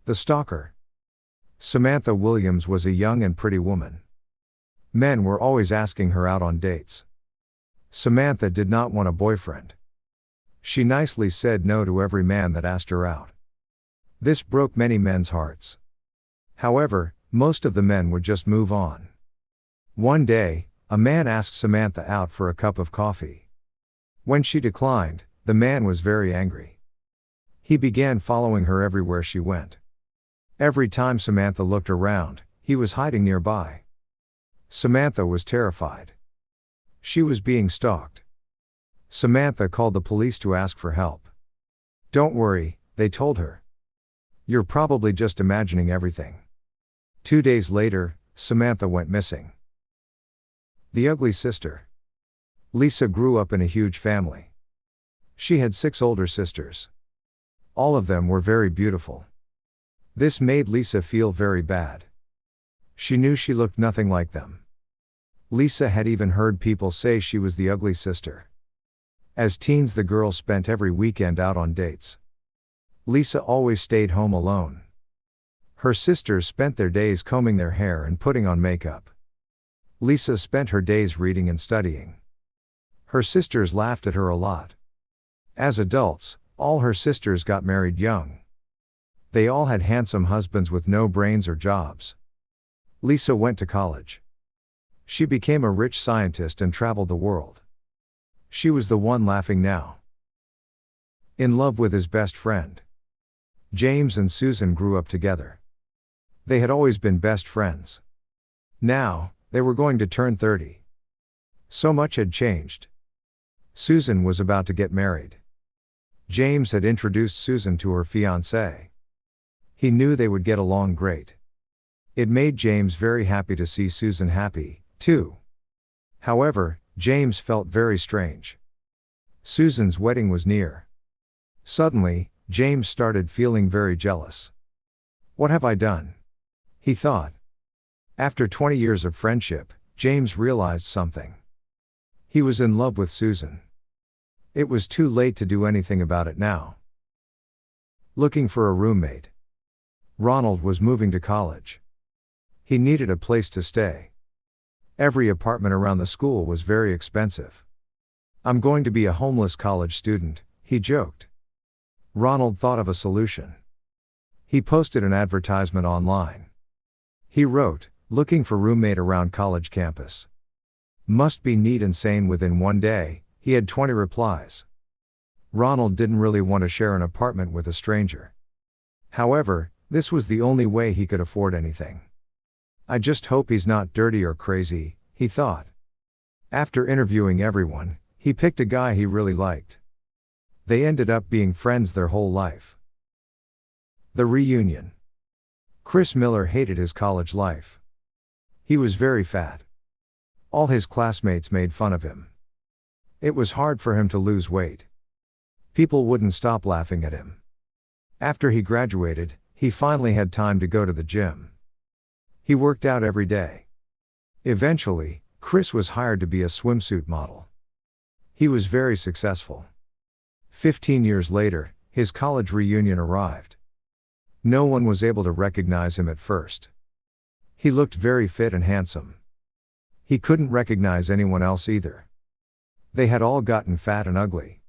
The Stalker. Samantha Williams was a young and pretty woman. Men were always asking her out on dates. Samantha did not want a boyfriend. She nicely said no to every man that asked her out. This broke many men's hearts. However, most of the men would just move on. One day, a man asked Samantha out for a cup of coffee. When she declined, the man was very angry. He began following her everywhere she went. Every time Samantha looked around, he was hiding nearby. Samantha was terrified. She was being stalked. Samantha called the police to ask for help. "Don't worry," they told her. "You're probably just imagining everything." 2 days later, Samantha went missing. The Ugly Sister. Lisa grew up in a huge family. She had 6 older sisters. All of them were very beautiful. This made Lisa feel very bad. She knew she looked nothing like them. Lisa had even heard people say she was the ugly sister. As teens, the girls spent every weekend out on dates. Lisa always stayed home alone. Her sisters spent their days combing their hair and putting on makeup. Lisa spent her days reading and studying. Her sisters laughed at her a lot. As adults, all her sisters got married young. They all had handsome husbands with no brains or jobs. Lisa went to college. She became a rich scientist and traveled the world. She was the one laughing now. In love with his best friend. James and Susan grew up together. They had always been best friends. Now, they were going to turn 30. So much had changed. Susan was about to get married. James had introduced Susan to her fiancé. He knew they would get along great. It made James very happy to see Susan happy, too. However, James felt very strange. Susan's wedding was near. Suddenly, James started feeling very jealous. "What have I done?" he thought. After 20 years of friendship, James realized something. He was in love with Susan. It was too late to do anything about it now. Looking for a roommate. Ronald was moving to college. He needed a place to stay. Every apartment around the school was very expensive. "I'm going to be a homeless college student," he joked. Ronald thought of a solution. He posted an advertisement online. He wrote, "Looking for roommate around college campus. Must be neat and sane." Within 1 day, he had 20 replies. Ronald didn't really want to share an apartment with a stranger. However, this was the only way he could afford anything. "I just hope he's not dirty or crazy," he thought. After interviewing everyone, he picked a guy he really liked. They ended up being friends their whole life. The reunion. Chris Miller hated his college life. He was very fat. All his classmates made fun of him. It was hard for him to lose weight. People wouldn't stop laughing at him. After he graduated, he finally had time to go to the gym. He worked out every day. Eventually, Chris was hired to be a swimsuit model. He was very successful. 15 years later, his college reunion arrived. No one was able to recognize him at first. He looked very fit and handsome. He couldn't recognize anyone else either. They had all gotten fat and ugly.